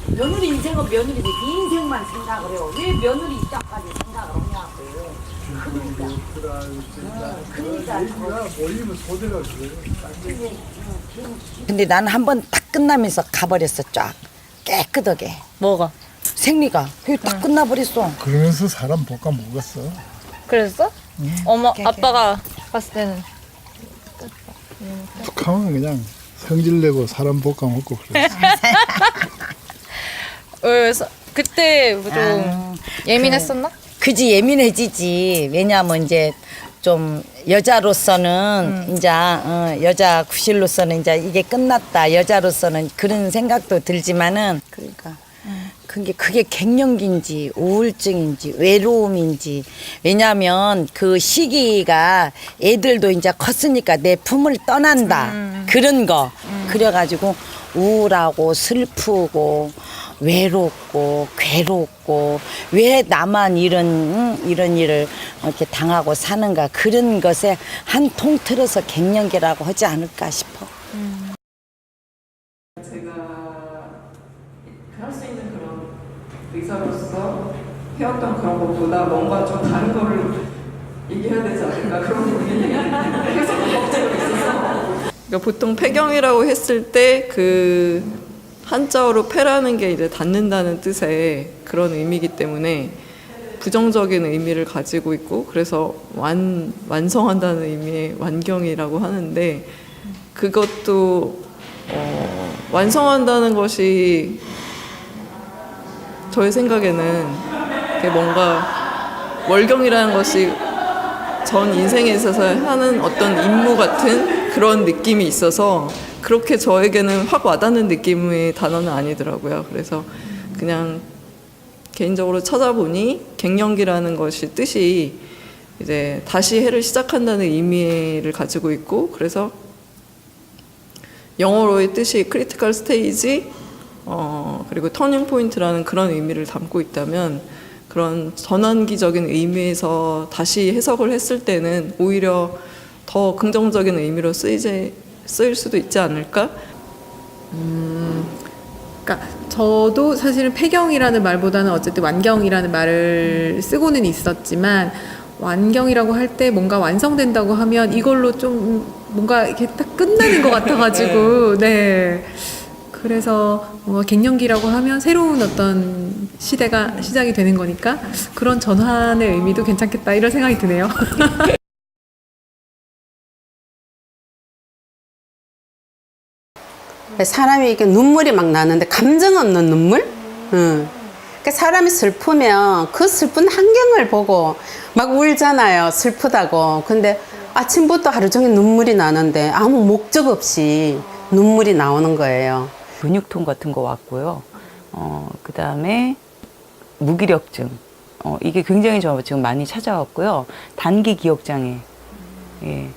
며느리 인생은 며느리지 네 인생만 생각을 해요. 왜 며느리 입장까지 생각을 하냐고. 그러니까 모이면 소대가 그래요. 근데 나는 한 번 딱 끝나면서 가버렸어. 쫙 깨끗하게. 뭐가? 생리가 그게 딱 끝나버렸어. 그러면서 사람 볶아 먹었어. 그랬어? 어머, 아빠가 봤을 때는. 북한은 그냥 성질내고 사람 볶아 먹고 그래. 그때 좀 예민했었나? 그지 예민해지지. 왜냐하면 이제 좀 여자로서는 이제 여자 구실로서는 이제 이게 끝났다. 여자로서는 그런 생각도 들지만은 그러니까 그게 갱년기인지 우울증인지 외로움인지 왜냐하면 그 시기가 애들도 이제 컸으니까 내 품을 떠난다 그런 거 그래가지고 우울하고 슬프고 외롭고 괴롭고 왜 나만 이런 일을 이렇게 당하고 사는가 그런 것에 한 통틀어서 갱년기라고 하지 않을까 싶어. 제가 할 수 있는 그런 의사로서 해왔던 그런 것보다 뭔가 좀 다른 거를 얘기해야 되지 않을까 그런 고민이 계속 걱정이 있어서 그러니까 보통 폐경이라고 했을 때 그 한자어로 폐라는 게 이제 닫는다는 뜻의 그런 의미이기 때문에 부정적인 의미를 가지고 있고 그래서 완성한다는 의미의 완경이라고 하는데 그것도 완성한다는 것이 저의 생각에는 뭔가 월경이라는 것이 전 인생에 있어서 하는 어떤 임무 같은 그런 느낌이 있어서 그렇게 저에게는 확 와닿는 느낌의 단어는 아니더라고요. 그래서 그냥 개인적으로 찾아보니 갱년기라는 것이 뜻이 이제 다시 해를 시작한다는 의미를 가지고 있고 그래서 영어로의 뜻이 크리티컬 스테이지 그리고 터닝 포인트라는 그런 의미를 담고 있다면 그런 전환기적인 의미에서 다시 해석을 했을 때는 오히려 더 긍정적인 의미로 쓰일 수도 있지 않을까? 그러니까 저도 사실은 폐경이라는 말보다는 어쨌든 완경이라는 말을 쓰고는 있었지만 완경이라고 할 때 뭔가 완성된다고 하면 이걸로 좀 뭔가 이렇게 딱 끝나는 것 같아가지고 네. 그래서 뭔가 갱년기라고 하면 새로운 어떤 시대가 시작이 되는 거니까 그런 전환의 의미도 괜찮겠다 이런 생각이 드네요. 사람이 이렇게 눈물이 막 나는데 감정 없는 눈물? 그러니까 사람이 슬프면 그 슬픈 환경을 보고 막 울잖아요. 슬프다고. 근데 아침부터 하루 종일 눈물이 나는데 아무 목적 없이 눈물이 나오는 거예요. 근육통 같은 거 왔고요. 그 다음에 무기력증. 이게 굉장히 저 지금 많이 찾아왔고요. 단기 기억장애. 예.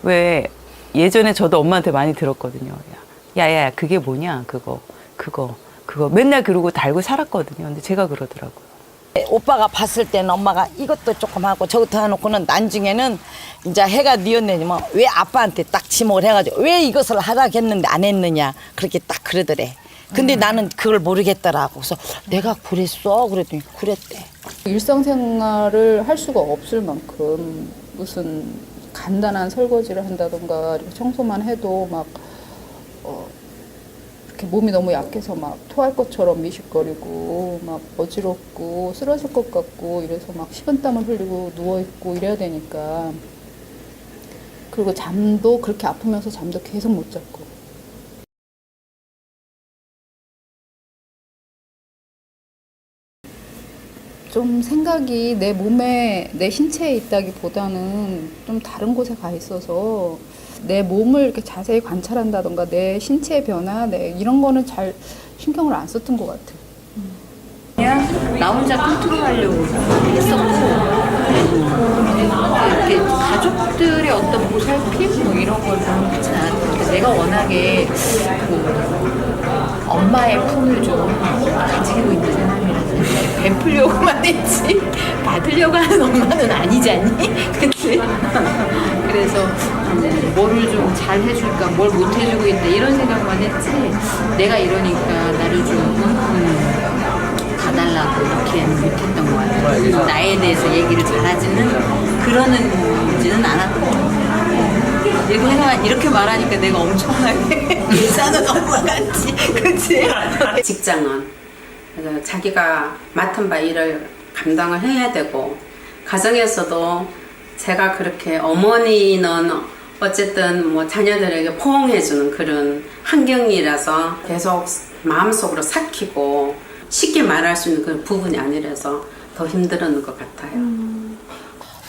왜 예전에 저도 엄마한테 많이 들었거든요. 야야야 그게 뭐냐 그거 맨날 그러고 달고 살았거든요. 근데 제가 그러더라고요. 오빠가 봤을 때는 엄마가 이것도 조금 하고 저것도 해놓고는 나중에는 이제 해가 뉘었네면 왜 아빠한테 딱 지목을 해가지고 왜 이것을 하라고 했는데 안 했느냐 그렇게 딱 그러더래. 근데 나는 그걸 모르겠더라고. 그래서 내가 그랬어 그랬더니 그랬대. 일상생활을 할 수가 없을 만큼 무슨 간단한 설거지를 한다던가 이렇게 청소만 해도 막 이렇게 몸이 너무 약해서 막 토할 것처럼 미식거리고 막 어지럽고 쓰러질 것 같고 이래서 막 식은땀을 흘리고 누워있고 이래야 되니까 그리고 잠도 그렇게 아프면서 잠도 계속 못 잤고 좀 생각이 내 몸에 내 신체에 있다기보다는 좀 다른 곳에 가 있어서 내 몸을 이렇게 자세히 관찰한다던가 내 신체의 변화 이런 거는 잘 신경을 안 썼던 것 같아요. 그냥 나 혼자 컨트롤하려고 했었고 이렇게 가족들의 어떤 보살핌 뭐 이런 걸 별로 그렇진 않았는데 내가 워낙에 그 엄마의 품을 좀 가지고 있는 사람이라서 뱀풀려고만 했지 받으려고 하는 엄마는 아니잖니? 그치? 그래서 뭐를 좀 잘 해줄까 뭘 못 해주고 있다 이런 생각만 했지 내가 이러니까 나를 좀 봐달라고 이렇게는 못했던 것 같아요. 나에 대해서 얘기를 잘하지는 그러는지는 않았고 이렇게 말하니까 내가 엄청나게 일사는 엄마 같지 그치? 직장은 그래서 자기가 맡은 바 일을 감당을 해야 되고 가정에서도 제가 그렇게 어머니는 어쨌든 뭐 자녀들에게 포옹해주는 그런 환경이라서 계속 마음속으로 삭히고 쉽게 말할 수 있는 그런 부분이 아니라서 더 힘들었는 것 같아요.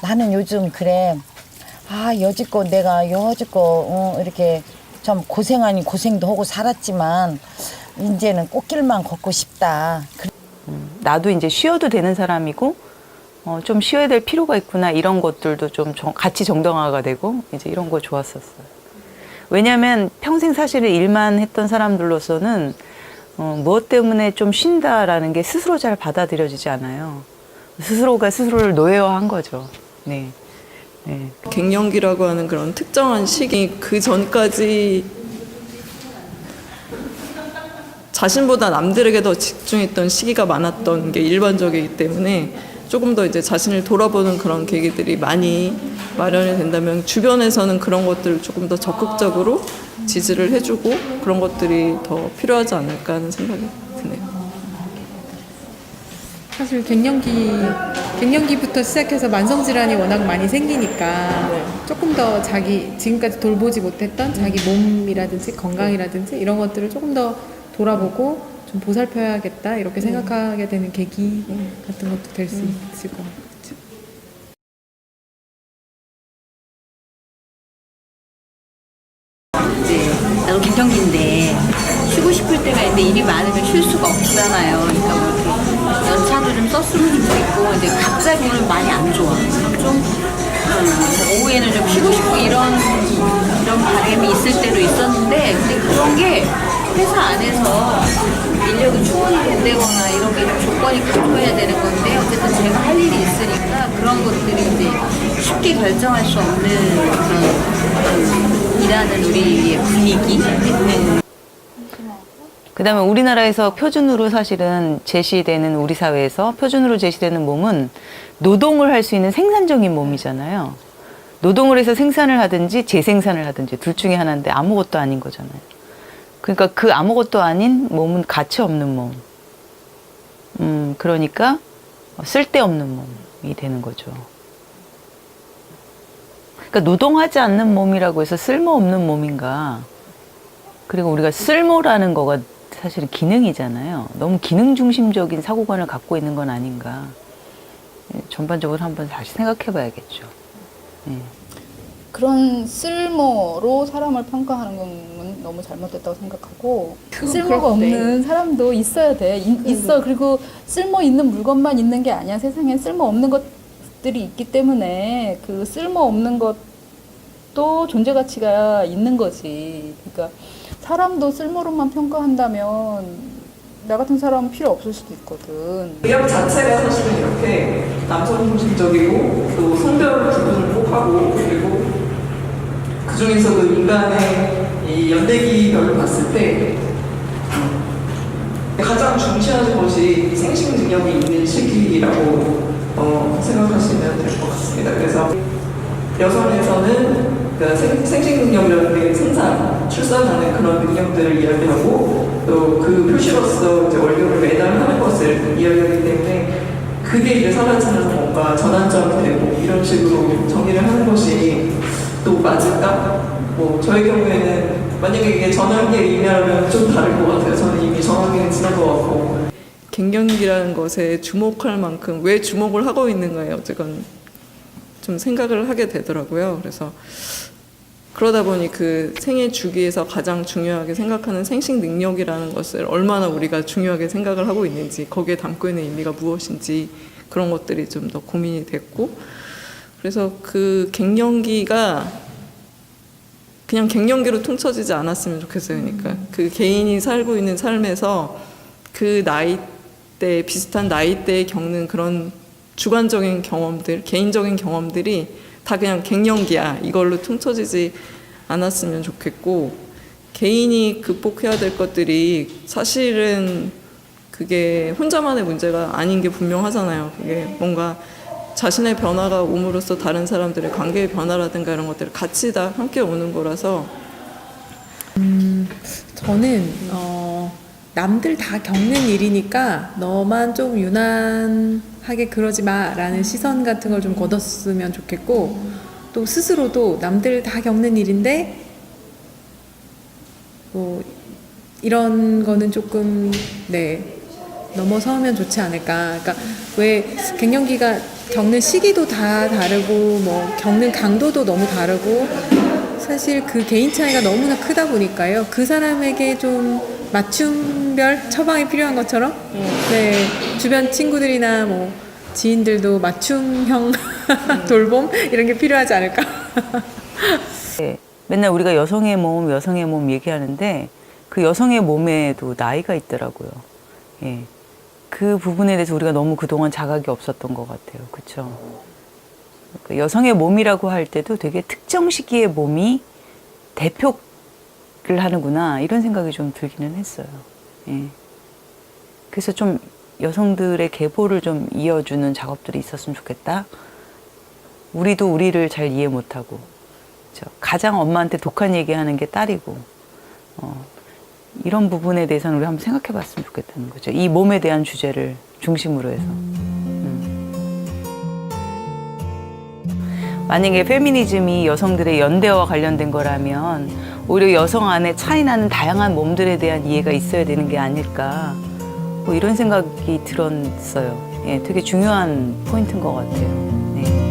나는 요즘 그래. 여지껏 내가 여지껏 이렇게 좀 고생 아닌 고생도 하고 살았지만 이제는 꽃길만 걷고 싶다. 나도 이제 쉬어도 되는 사람이고 좀 쉬어야 될 필요가 있구나 이런 것들도 좀 같이 정당화가 되고 이제 이런 거 좋았었어요. 왜냐하면 평생 사실은 일만 했던 사람들로서는 무엇 때문에 좀 쉰다라는 게 스스로 잘 받아들여지지 않아요. 스스로가 스스로를 노예화한 거죠. 네. 네. 갱년기라고 하는 그런 특정한 시기 그 전까지 자신보다 남들에게 더 집중했던 시기가 많았던 게 일반적이기 때문에 조금 더 이제 자신을 돌아보는 그런 계기들이 많이 마련이 된다면 주변에서는 그런 것들을 조금 더 적극적으로 지지를 해주고 그런 것들이 더 필요하지 않을까 하는 생각이 드네요. 사실 갱년기부터 시작해서 만성질환이 워낙 많이 생기니까 조금 더 지금까지 돌보지 못했던 자기 몸이라든지 건강이라든지 이런 것들을 조금 더 돌아보고 좀 보살펴야겠다 이렇게 생각하게 되는 계기 같은 것도 될 수 있을 것 같아요. 나도 갱년기인데 쉬고 싶을 때가 있는데 일이 많으면 쉴 수가 없잖아요. 그러니까 뭐 이렇게 연차도 좀 썼으면 좋겠고 이제 갑자기 오늘 많이 안 좋아. 좀 오후에는 좀 쉬고 싶고 이런 바람이 있을 때도 있었는데 근데 그런 게 회사 안에서 인력이 충원이 된다거나 이런 게 좀 조건이 갖춰야 되는 건데 어쨌든 제가 할 일이 있으니까 그런 것들이 이제 쉽게 결정할 수 없는 그런 일하는 우리의 분위기 그다음에 우리나라에서 표준으로 사실은 제시되는 우리 사회에서 표준으로 제시되는 몸은 노동을 할 수 있는 생산적인 몸이잖아요. 노동을 해서 생산을 하든지 재생산을 하든지 둘 중에 하나인데 아무것도 아닌 거잖아요. 그러니까 그 아무것도 아닌 몸은 가치 없는 몸. 그러니까 쓸데없는 몸이 되는 거죠. 그러니까 노동하지 않는 몸이라고 해서 쓸모없는 몸인가. 그리고 우리가 쓸모라는 거가 사실은 기능이잖아요. 너무 기능 중심적인 사고관을 갖고 있는 건 아닌가. 전반적으로 한번 다시 생각해 봐야겠죠. 네. 그런 쓸모로 사람을 평가하는 건 너무 잘못됐다고 생각하고 쓸모가 없는 사람도 있어야 돼. 있어. 그리고 쓸모 있는 물건만 있는 게 아니야. 세상에 쓸모 없는 것들이 있기 때문에 그 쓸모 없는 것도 존재 가치가 있는 거지. 그러니까 사람도 쓸모로만 평가한다면 나 같은 사람은 필요 없을 수도 있거든. 의학 자체가 사실은 이렇게 남성 중심적이고 또 성별 구분을 꼭 하고 그리고 그 중에서도 인간의 이 연대기별로 봤을 때 가장 중시하는 것이 생식 능력이 있는 시기라고 생각하시면 될 것 같습니다. 그래서 여성에서는 그 생식 능력이라는 게 생산, 출산하는 그런 능력들을 이야기하고 또 그 표시로서 이제 원료를 매달하는 것을 이야기하기 때문에 그게 이제 사라지는 뭔가 전환점이 되고 이런 식으로 정의를 하는 것이 또 맞을까? 뭐 저의 경우에는 만약에 이게 전환기의 의미라면 좀 다를 것 같아요. 저는 이미 전환기는 지난 것 같고 갱년기라는 것에 주목할 만큼 왜 주목을 하고 있는가에 어쨌건 좀 생각을 하게 되더라고요. 그래서 그러다 보니 그 생애 주기에서 가장 중요하게 생각하는 생식 능력이라는 것을 얼마나 우리가 중요하게 생각을 하고 있는지 거기에 담고 있는 의미가 무엇인지 그런 것들이 좀 더 고민이 됐고 그래서 그 갱년기가 그냥 갱년기로 퉁쳐지지 않았으면 좋겠어요. 그러니까 그 개인이 살고 있는 삶에서 그 나이 때 비슷한 나이대에 겪는 그런 주관적인 경험들, 개인적인 경험들이 다 그냥 갱년기야. 이걸로 퉁쳐지지 않았으면 좋겠고, 개인이 극복해야 될 것들이 사실은 그게 혼자만의 문제가 아닌 게 분명하잖아요. 그게 뭔가 자신의 변화가 옴으로써 다른 사람들의 관계의 변화라든가 이런 것들을 같이 다 함께 오는 거라서. 저는 남들 다 겪는 일이니까 너만 좀 유난하게 그러지 마라는 시선 같은 걸 좀 걷었으면 좋겠고, 또 스스로도 남들 다 겪는 일인데 뭐 이런 거는 조금 넘어서면 좋지 않을까. 그러니까 왜 갱년기가 겪는 시기도 다 다르고 뭐 겪는 강도도 너무 다르고 사실 그 개인 차이가 너무나 크다 보니까요. 그 사람에게 좀 맞춤별 처방이 필요한 것처럼 주변 친구들이나 뭐 지인들도 맞춤형 돌봄 이런 게 필요하지 않을까. 맨날 우리가 여성의 몸 얘기하는데 그 여성의 몸에도 나이가 있더라고요. 예. 그 부분에 대해서 우리가 너무 그동안 자각이 없었던 것 같아요. 그렇죠? 그러니까 여성의 몸이라고 할 때도 되게 특정 시기의 몸이 대표를 하는구나 이런 생각이 좀 들기는 했어요. 예. 그래서 좀 여성들의 계보를 좀 이어주는 작업들이 있었으면 좋겠다. 우리도 우리를 잘 이해 못하고 그렇죠? 가장 엄마한테 독한 얘기하는 게 딸이고 이런 부분에 대해서는 우리 한번 생각해 봤으면 좋겠다는 거죠. 이 몸에 대한 주제를 중심으로 해서. 만약에 페미니즘이 여성들의 연대와 관련된 거라면 오히려 여성 안에 차이 나는 다양한 몸들에 대한 이해가 있어야 되는 게 아닐까. 뭐 이런 생각이 들었어요. 예, 되게 중요한 포인트인 것 같아요. 네.